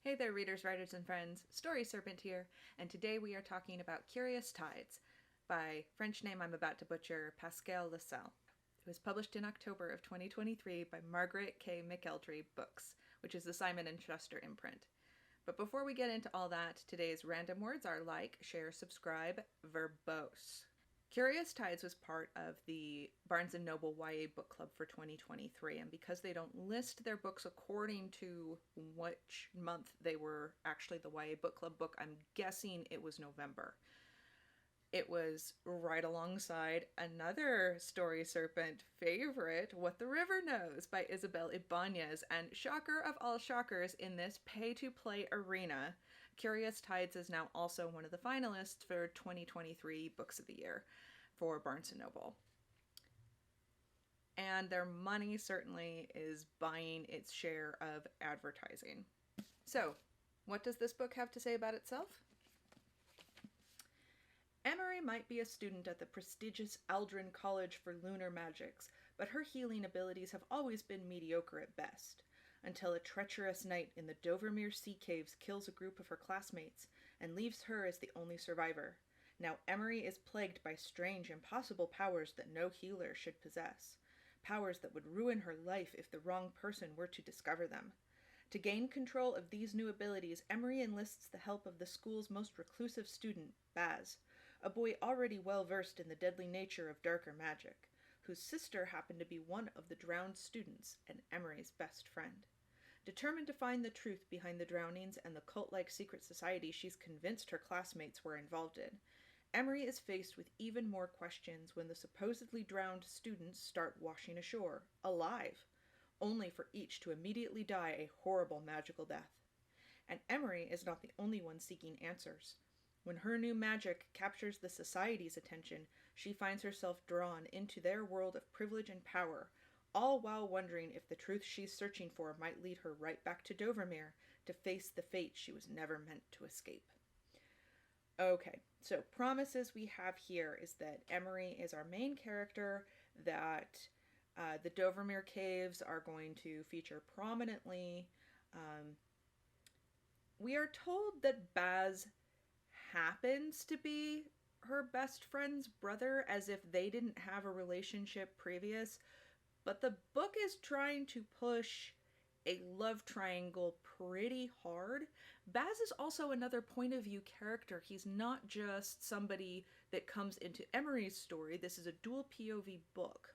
Hey there, readers, writers, and friends. Story Serpent here, and today we are talking about Curious Tides by French name I'm about to butcher, Pascale Lacelle. It was published in October of 2023 by Margaret K. McElderry Books, which is the Simon & Schuster imprint. But before we get into all that, today's random words are like, share, subscribe, verbose. Curious Tides was part of the Barnes & Noble YA Book Club for 2023, and because they don't list their books according to which month they were actually the YA Book Club book, I'm guessing it was November. It was right alongside another Story Serpent favorite, What the River Knows by Isabel Ibanez, and shocker of all shockers in this pay-to-play arena, Curious Tides is now also one of the finalists for 2023 Books of the Year for Barnes & Noble. And their money certainly is buying its share of advertising. So, what does this book have to say about itself? Emery might be a student at the prestigious Aldrin College for Lunar Magics, but her healing abilities have always been mediocre at best, until a treacherous night in the Dovermere Sea Caves kills a group of her classmates and leaves her as the only survivor. Now Emery is plagued by strange, impossible powers that no healer should possess, powers that would ruin her life if the wrong person were to discover them. To gain control of these new abilities, Emery enlists the help of the school's most reclusive student, Baz, a boy already well versed in the deadly nature of darker magic, whose sister happened to be one of the drowned students and Emery's best friend. Determined to find the truth behind the drownings and the cult-like secret society she's convinced her classmates were involved in, Emery is faced with even more questions when the supposedly drowned students start washing ashore, alive, only for each to immediately die a horrible magical death. And Emery is not the only one seeking answers. When her new magic captures the society's attention, she finds herself drawn into their world of privilege and power, all while wondering if the truth she's searching for might lead her right back to Dovermere to face the fate she was never meant to escape. Okay, so promises we have here is that Emery is our main character, that the Dovermere Caves are going to feature prominently. We are told that Baz happens to be her best friend's brother, as if they didn't have a relationship previous, but the book is trying to push a love triangle pretty hard. Baz is also another point of view character. He's not just somebody that comes into Emery's story. This is a dual POV book.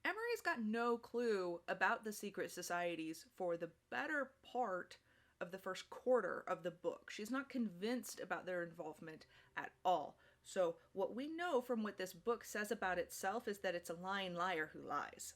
Emery's got no clue about the secret societies for the better part of the first quarter of the book. She's not convinced about their involvement at all. So what we know from what this book says about itself is that it's a lying liar who lies.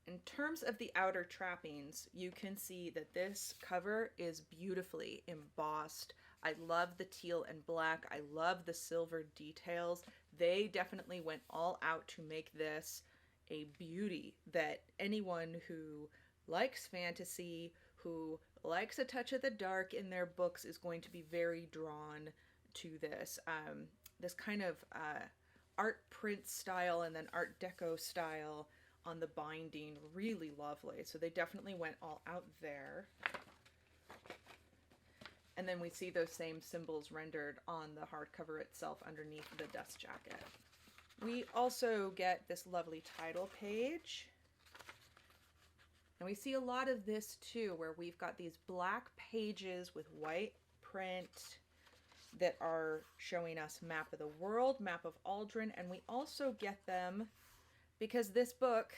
In terms of the outer trappings, you can see that this cover is beautifully embossed. I love the teal and black. I love the silver details. They definitely went all out to make this a beauty that anyone who likes fantasy, who likes a touch of the dark in their books, is going to be very drawn to this. This kind of art print style and then art deco style on the binding, really lovely. So they definitely went all out there. And then we see those same symbols rendered on the hardcover itself underneath the dust jacket. We also get this lovely title page. And we see a lot of this too, where we've got these black pages with white print that are showing us map of the world, map of Aldrin, and we also get them because this book,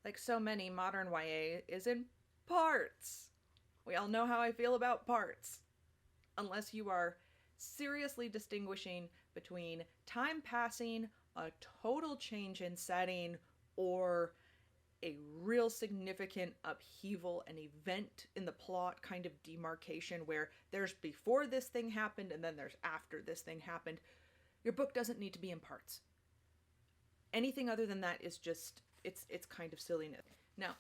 like so many modern YA, is in parts. We all know how I feel about parts. Unless you are seriously distinguishing between time passing, a total change in setting, or a real significant upheaval, an event in the plot kind of demarcation where there's before this thing happened and then there's after this thing happened, your book doesn't need to be in parts. Anything other than that is just, it's kind of silliness. Now,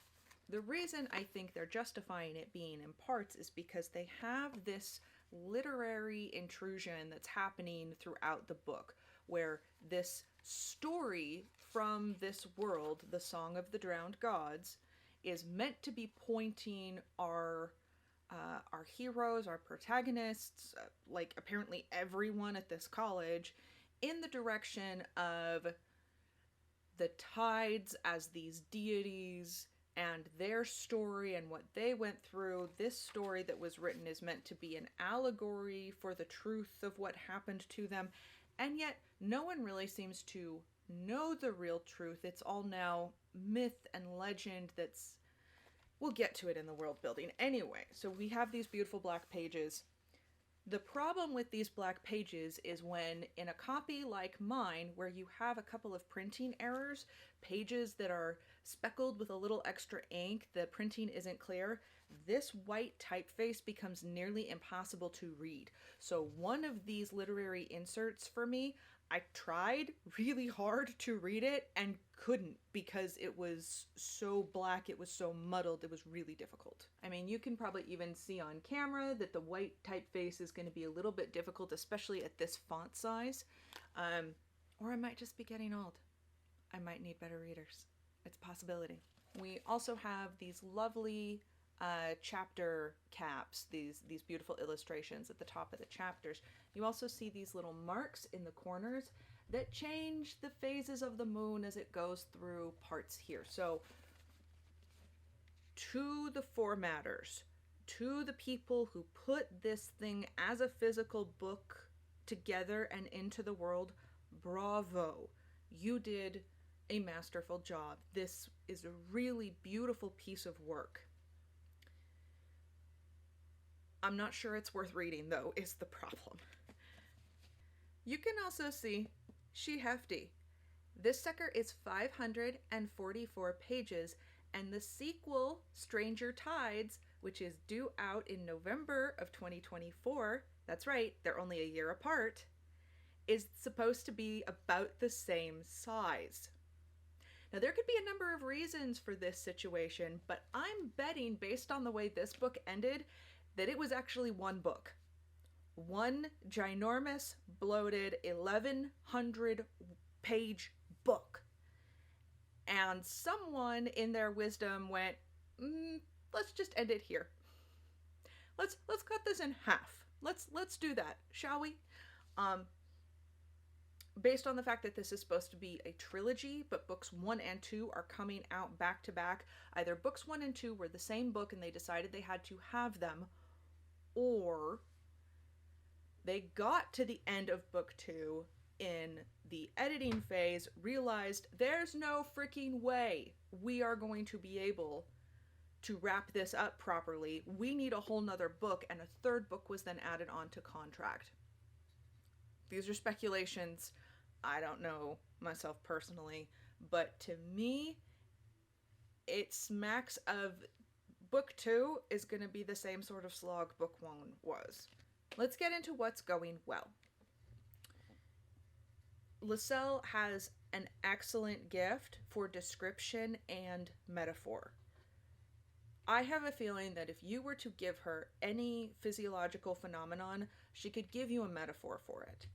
the reason I think they're justifying it being in parts is because they have this literary intrusion that's happening throughout the book, where this story from this world, the Song of the Drowned Gods, is meant to be pointing our heroes, our protagonists, like apparently everyone at this college, in the direction of the tides as these deities and their story and what they went through. This story that was written is meant to be an allegory for the truth of what happened to them, and yet no one really seems to know the real truth. It's all now myth and legend that's... We'll get to it in the world building. Anyway, so we have these beautiful black pages. The problem with these black pages is when, in a copy like mine, where you have a couple of printing errors, pages that are speckled with a little extra ink, the printing isn't clear, this white typeface becomes nearly impossible to read. So one of these literary inserts for me, I tried really hard to read it and couldn't because it was so black, it was so muddled, it was really difficult. I mean, you can probably even see on camera that the white typeface is going to be a little bit difficult, especially at this font size. Or I might just be getting old. I might need better readers. It's a possibility. We also have these lovely chapter caps, these beautiful illustrations at the top of the chapters. You also see these little marks in the corners that change the phases of the moon as it goes through parts here. So to the formatters, to the people who put this thing as a physical book together and into the world, bravo. You did a masterful job. This is a really beautiful piece of work. I'm not sure it's worth reading, though, is the problem. You can also see she hefty. This sucker is 544 pages, and the sequel, Stranger Tides, which is due out in November of 2024, that's right, they're only a year apart, is supposed to be about the same size. Now, there could be a number of reasons for this situation, but I'm betting, based on the way this book ended, that it was actually one book. One ginormous, bloated, 1,100-page book. And someone in their wisdom went, let's just end it here. Let's cut this in half. Let's do that, shall we? Based on the fact that this is supposed to be a trilogy, but books 1 and 2 are coming out back to back. Either books 1 and 2 were the same book and they decided they had to have them, or they got to the end of book 2 in the editing phase, realized there's no freaking way we are going to be able to wrap this up properly. We need a whole nother book, and a third book was then added on to contract. These are speculations. I don't know myself personally, but to me, it smacks of book 2 is going to be the same sort of slog book 1 was. Let's get into what's going well. Lacelle has an excellent gift for description and metaphor. I have a feeling that if you were to give her any physiological phenomenon, she could give you a metaphor for it.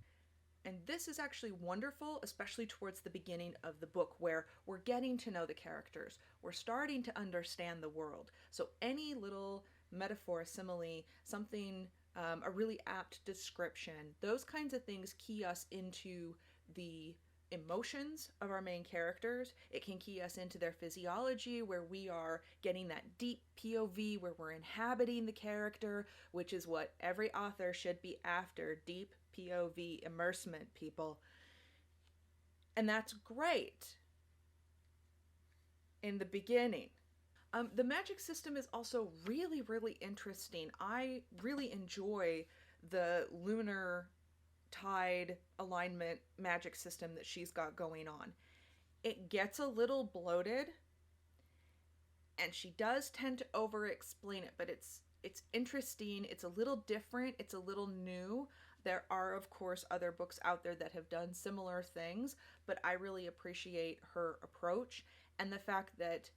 And this is actually wonderful, especially towards the beginning of the book, where we're getting to know the characters. We're starting to understand the world. So any little metaphor, simile, something, a really apt description, those kinds of things key us into the emotions of our main characters. It can key us into their physiology, where we are getting that deep POV, where we're inhabiting the character, which is what every author should be after, deep POV immersement, people. And that's great in the beginning. The magic system is also really, really interesting. I really enjoy the lunar tide alignment magic system that she's got going on. It gets a little bloated, and she does tend to over-explain it, but it's interesting. It's a little different. It's a little new. There are, of course, other books out there that have done similar things, but I really appreciate her approach, and the fact that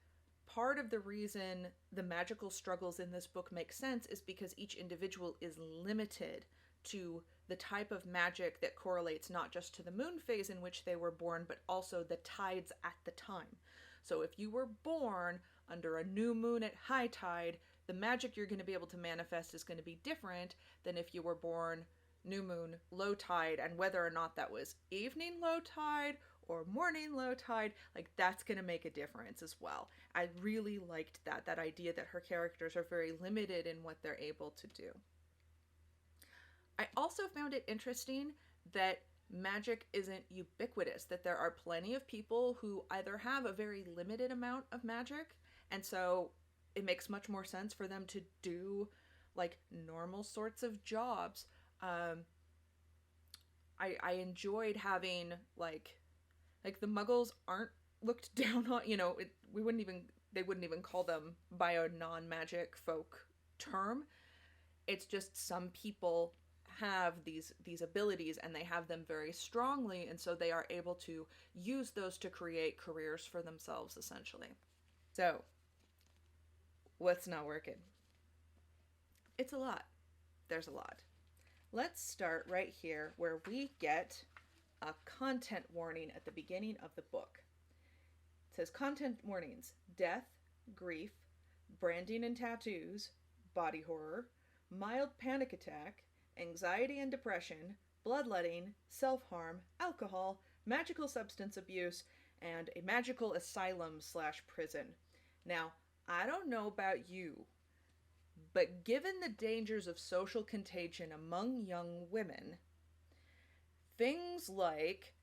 part of the reason the magical struggles in this book make sense is because each individual is limited to the type of magic that correlates not just to the moon phase in which they were born, but also the tides at the time. So if you were born under a new moon at high tide, the magic you're going to be able to manifest is going to be different than if you were born new moon, low tide, and whether or not that was evening low tide or morning low tide, like that's going to make a difference as well. I really liked that idea that her characters are very limited in what they're able to do. I also found it interesting that magic isn't ubiquitous, that there are plenty of people who either have a very limited amount of magic, and so it makes much more sense for them to do like normal sorts of jobs. I enjoyed having like the Muggles aren't looked down on. You know, they wouldn't even call them by a non-magic folk term. It's just some people have these abilities and they have them very strongly, and so they are able to use those to create careers for themselves essentially. So, what's not working? It's a lot. There's a lot. Let's start right here where we get a content warning at the beginning of the book. It says content warnings: death, grief, branding and tattoos, body horror, mild panic attack, anxiety and depression, bloodletting, self-harm, alcohol, magical substance abuse, and a magical asylum/prison. Now, I don't know about you, but given the dangers of social contagion among young women, things like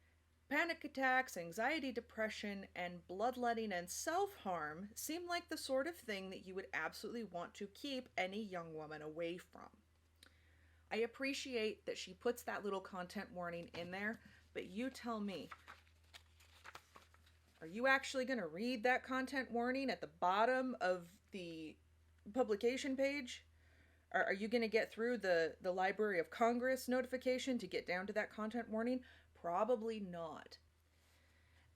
panic attacks, anxiety, depression, and bloodletting and self-harm seem like the sort of thing that you would absolutely want to keep any young woman away from. I appreciate that she puts that little content warning in there, but you tell me, are you actually going to read that content warning at the bottom of the publication page? Are you going to get through the Library of Congress notification to get down to that content warning? Probably not.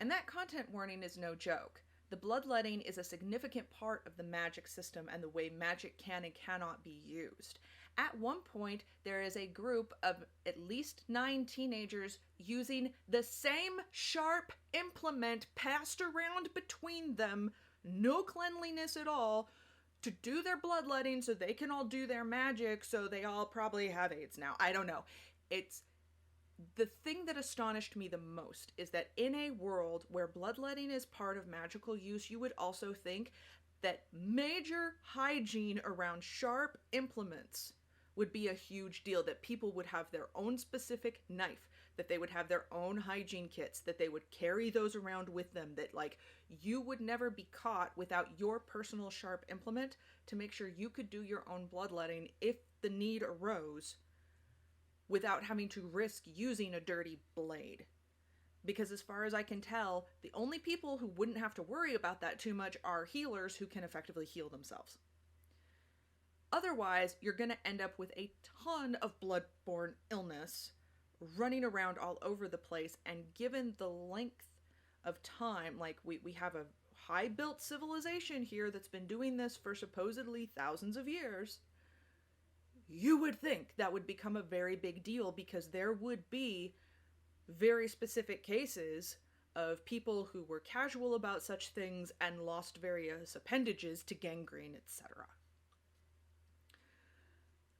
And that content warning is no joke. The bloodletting is a significant part of the magic system and the way magic can and cannot be used. At one point, there is a group of at least 9 teenagers using the same sharp implement passed around between them, no cleanliness at all, to do their bloodletting so they can all do their magic, so they all probably have AIDS now. I don't know. It's the thing that astonished me the most is that in a world where bloodletting is part of magical use, you would also think that major hygiene around sharp implements would be a huge deal, that people would have their own specific knife, that they would have their own hygiene kits, that they would carry those around with them, that like you would never be caught without your personal sharp implement to make sure you could do your own bloodletting if the need arose without having to risk using a dirty blade. Because as far as I can tell, the only people who wouldn't have to worry about that too much are healers who can effectively heal themselves. Otherwise, you're going to end up with a ton of bloodborne illness running around all over the place, and given the length of time, like we have a high-built civilization here that's been doing this for supposedly thousands of years, you would think that would become a very big deal, because there would be very specific cases of people who were casual about such things and lost various appendages to gangrene, etc.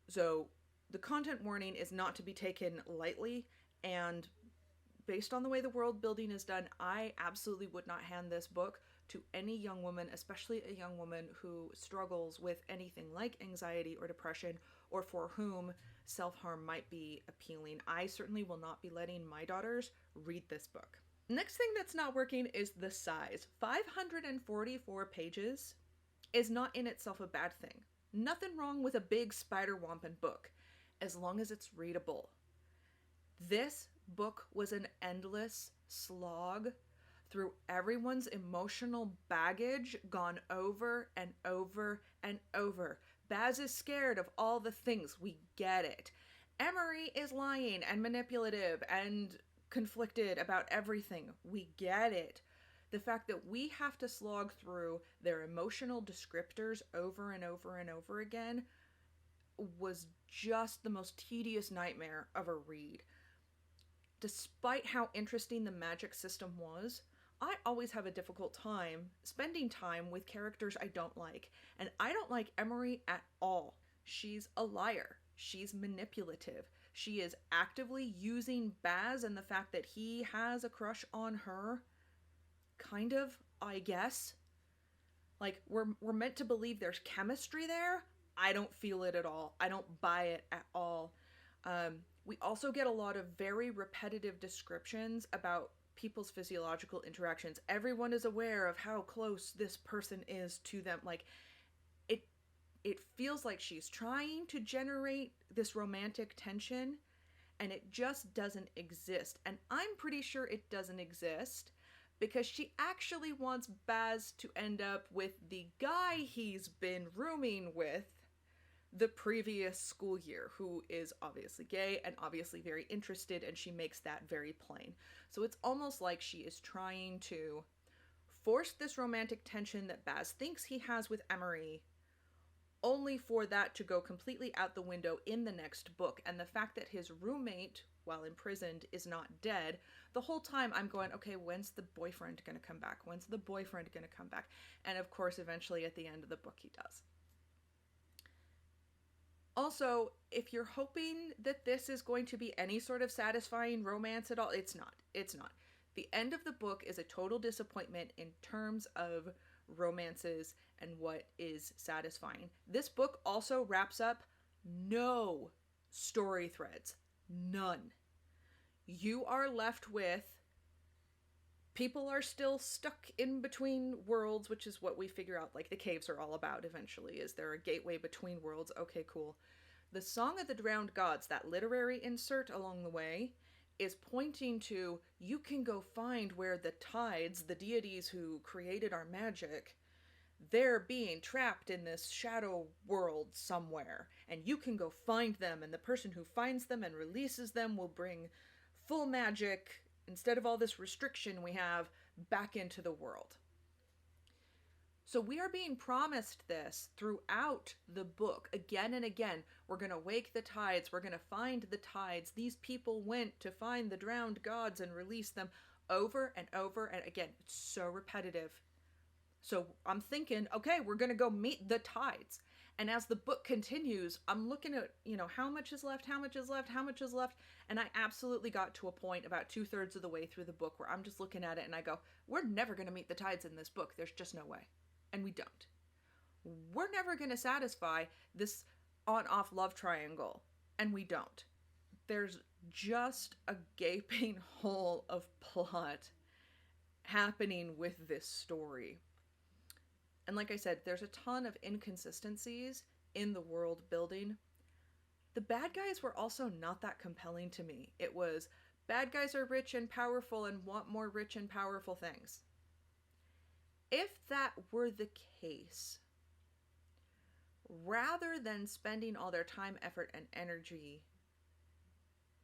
So the content warning is not to be taken lightly, and based on the way the world building is done, I absolutely would not hand this book to any young woman, especially a young woman who struggles with anything like anxiety or depression, or for whom self-harm might be appealing. I certainly will not be letting my daughters read this book. Next thing that's not working is the size. 544 pages is not in itself a bad thing. Nothing wrong with a big spider-wampin book, as long as it's readable. This book was an endless slog through everyone's emotional baggage, gone over and over and over. Baz is scared of all the things. We get it. Emery is lying and manipulative and conflicted about everything. We get it. The fact that we have to slog through their emotional descriptors over and over and over again was just the most tedious nightmare of a read. Despite how interesting the magic system was, I always have a difficult time spending time with characters I don't like. And I don't like Emery at all. She's a liar. She's manipulative. She is actively using Baz and the fact that he has a crush on her. Kind of, I guess. Like, we're meant to believe there's chemistry there. I don't feel it at all. I don't buy it at all. We also get a lot of very repetitive descriptions about people's physiological interactions. Everyone is aware of how close this person is to them. Like, it feels like she's trying to generate this romantic tension, and it just doesn't exist. And I'm pretty sure it doesn't exist because she actually wants Baz to end up with the guy he's been rooming with the previous school year, who is obviously gay and obviously very interested, and she makes that very plain. So it's almost like she is trying to force this romantic tension that Baz thinks he has with Emery, only for that to go completely out the window in the next book. And the fact that his roommate, while imprisoned, is not dead, the whole time I'm going, okay, when's the boyfriend gonna come back? When's the boyfriend gonna come back? And of course, eventually at the end of the book, he does. Also, if you're hoping that this is going to be any sort of satisfying romance at all, it's not. It's not. The end of the book is a total disappointment in terms of romances and what is satisfying. This book also wraps up no story threads. None. You are left with people are still stuck in between worlds, which is what we figure out, like, the caves are all about eventually. Is there a gateway between worlds? Okay, cool. The Song of the Drowned Gods, that literary insert along the way, is pointing to, you can go find where the tides, the deities who created our magic, they're being trapped in this shadow world somewhere, and you can go find them, and the person who finds them and releases them will bring full magic, instead of all this restriction we have, back into the world. So we are being promised this throughout the book, again and again. We're going to wake the tides, we're going to find the tides, these people went to find the drowned gods and release them, over and over, and again, it's so repetitive. So I'm thinking, okay, we're going to go meet the tides. And as the book continues, I'm looking at, how much is left, how much is left, how much is left. And I absolutely got to a point about 2/3 of the way through the book where I'm just looking at it and I go, we're never going to meet the tides in this book. There's just no way. And we don't. We're never going to satisfy this on-off love triangle. And we don't. There's just a gaping hole of plot happening with this story. And like I said, there's a ton of inconsistencies in the world building. The bad guys were also not that compelling to me. It was, bad guys are rich and powerful and want more rich and powerful things. If that were the case, rather than spending all their time, effort, and energy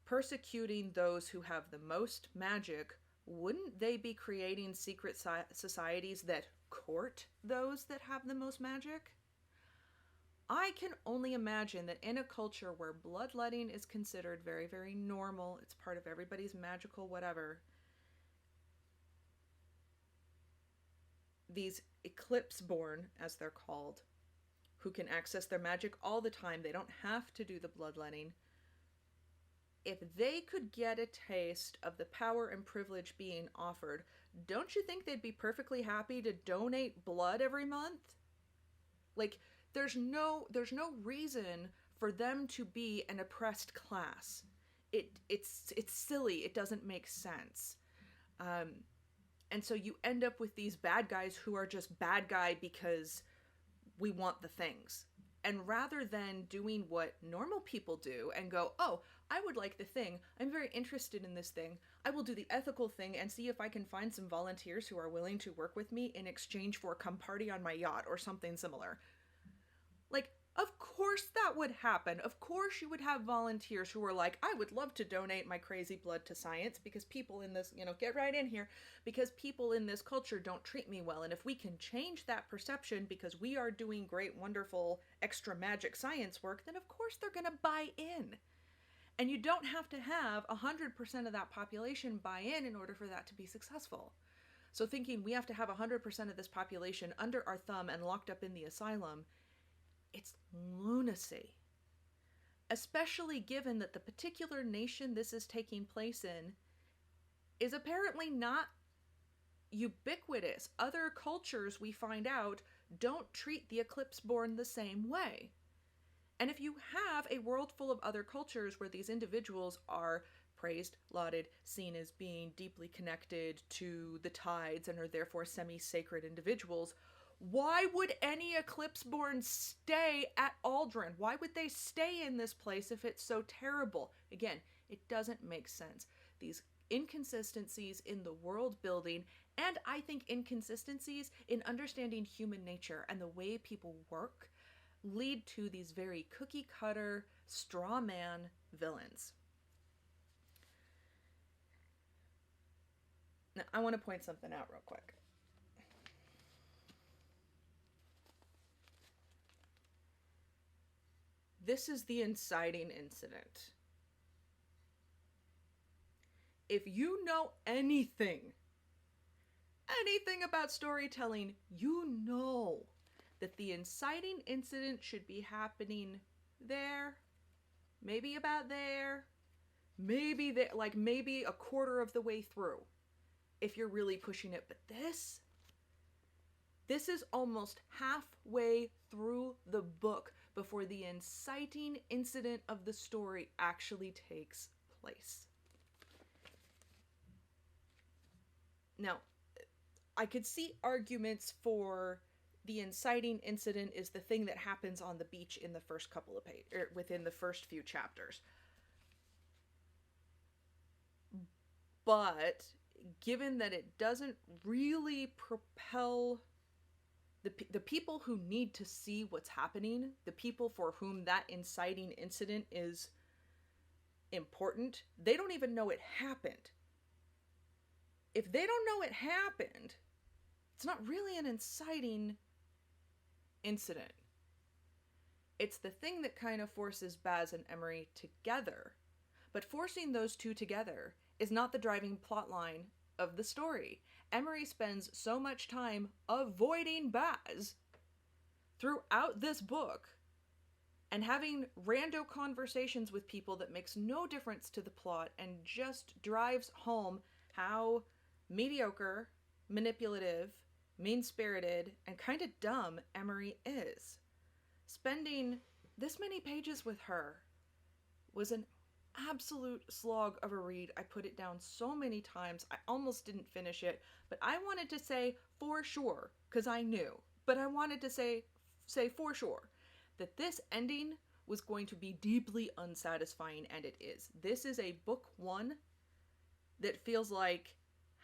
persecuting those who have the most magic, wouldn't they be creating secret societies that court those that have the most magic? I can only imagine that in a culture where bloodletting is considered very, very normal, it's part of everybody's magical whatever, these eclipse-born, as they're called, who can access their magic all the time, they don't have to do the bloodletting. If they could get a taste of the power and privilege being offered, don't you think they'd be perfectly happy to donate blood every month? Like, there's no reason for them to be an oppressed class. It's silly. It doesn't make sense. And so you end up with these bad guys who are just bad guy because we want the things. And rather than doing what normal people do and go, oh, I would like the thing, I'm very interested in this thing, I will do the ethical thing and see if I can find some volunteers who are willing to work with me in exchange for come party on my yacht or something similar. Like, of course that would happen. Of course you would have volunteers who are like, I would love to donate my crazy blood to science because people in this, get right in here, because people in this culture don't treat me well. And if we can change that perception because we are doing great, wonderful, extra magic science work, then of course they're going to buy in. And you don't have to have 100% of that population buy in order for that to be successful. So thinking we have to have 100% of this population under our thumb and locked up in the asylum, it's lunacy. Especially given that the particular nation this is taking place in is apparently not ubiquitous. Other cultures, we find out, don't treat the Eclipse-born the same way. And if you have a world full of other cultures where these individuals are praised, lauded, seen as being deeply connected to the tides and are therefore semi-sacred individuals, why would any Eclipse-born stay at Aldrin? Why would they stay in this place if it's so terrible? Again, it doesn't make sense. These inconsistencies in the world building, and I think inconsistencies in understanding human nature and the way people work, lead to these very cookie cutter straw man villains. Now, I want to point something out real quick. This is the inciting incident. If you know anything about storytelling, you know that the inciting incident should be happening there, maybe about there, maybe there, like maybe a quarter of the way through, if you're really pushing it. But this is almost halfway through the book before the inciting incident of the story actually takes place. Now, I could see arguments for the inciting incident is the thing that happens on the beach in the first couple of pages, or within the first few chapters. But given that it doesn't really propel the people who need to see what's happening, the people for whom that inciting incident is important, they don't even know it happened. If they don't know it happened, it's not really an inciting incident. It's the thing that kind of forces Baz and Emery together. But forcing those two together is not the driving plot line of the story. Emery spends so much time avoiding Baz throughout this book and having rando conversations with people that makes no difference to the plot and just drives home how mediocre, manipulative, mean-spirited, and kind of dumb Emery is. Spending this many pages with her was an absolute slog of a read. I put it down so many times. I almost didn't finish it, but I wanted to say for sure, because I knew, but I wanted to say for sure that this ending was going to be deeply unsatisfying, and it is. This is a book one that feels like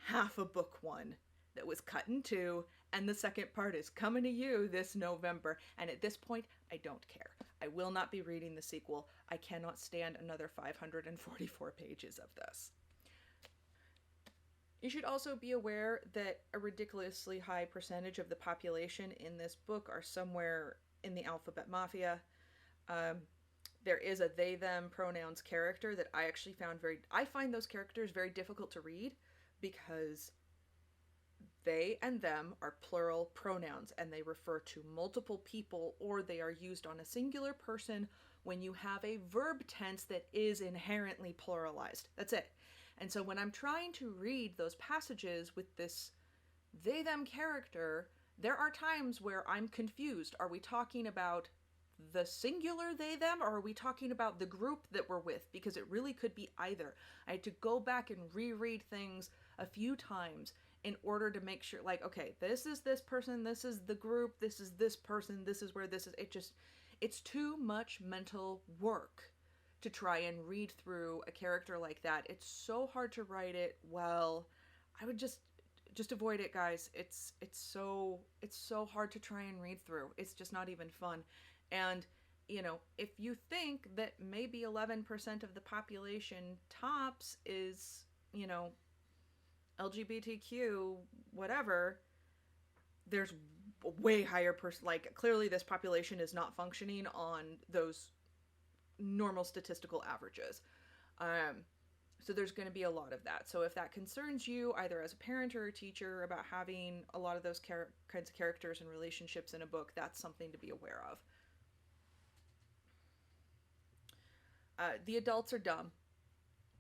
half a book one that was cut in two, and the second part is coming to you this November, and at this point, I don't care. I will not be reading the sequel. I cannot stand another 544 pages of this. You should also be aware that a ridiculously high percentage of the population in this book are somewhere in the alphabet mafia. There is a they, them pronouns character that I actually found I find those characters very difficult to read because they and them are plural pronouns and they refer to multiple people, or they are used on a singular person when you have a verb tense that is inherently pluralized. That's it. And so when I'm trying to read those passages with this they, them character, there are times where I'm confused. Are we talking about the singular they, them, or are we talking about the group that we're with? Because it really could be either. I had to go back and reread things a few times in order to make sure, like, okay, this is this person, this is the group, this is this person, this is where this is. It's too much mental work to try and read through a character like that. It's so hard to write it well. I would just avoid it, guys. It's so hard to try and read through. It's just not even fun. And, you know, if you think that maybe 11% of the population tops is, you know, LGBTQ, whatever, there's way higher like, clearly this population is not functioning on those normal statistical averages. So there's going to be a lot of that. So if that concerns you, either as a parent or a teacher, about having a lot of those kinds of characters and relationships in a book, that's something to be aware of. The adults are dumb.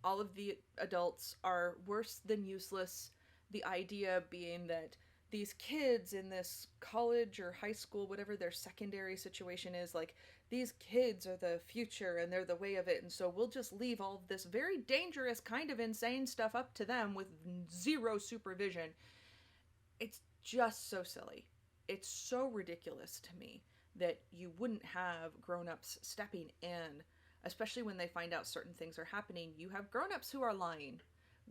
All of the adults are worse than useless. The idea being that these kids in this college or high school, whatever their secondary situation is, like, these kids are the future and they're the way of it, and so we'll just leave all of this very dangerous, kind of insane stuff up to them with zero supervision. It's just so silly. It's so ridiculous to me that you wouldn't have grown-ups stepping in, especially when they find out certain things are happening. You have grown-ups who are lying,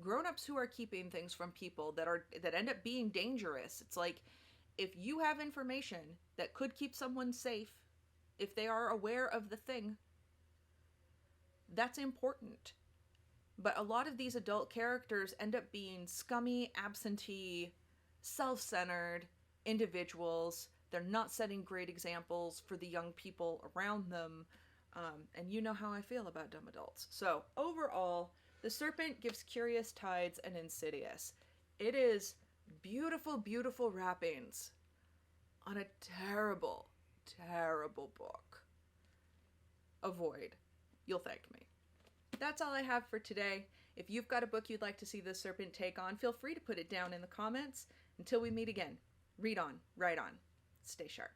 grown-ups who are keeping things from people that end up being dangerous. It's like, if you have information that could keep someone safe, if they are aware of the thing, that's important. But a lot of these adult characters end up being scummy, absentee, self-centered individuals. They're not setting great examples for the young people around them. And you know how I feel about dumb adults. So overall, The Serpent gives Curious Tides and Insidious. It is beautiful, beautiful wrappings on a terrible, terrible book. Avoid. You'll thank me. That's all I have for today. If you've got a book you'd like to see The Serpent take on, feel free to put it down in the comments. Until we meet again, read on, write on, stay sharp.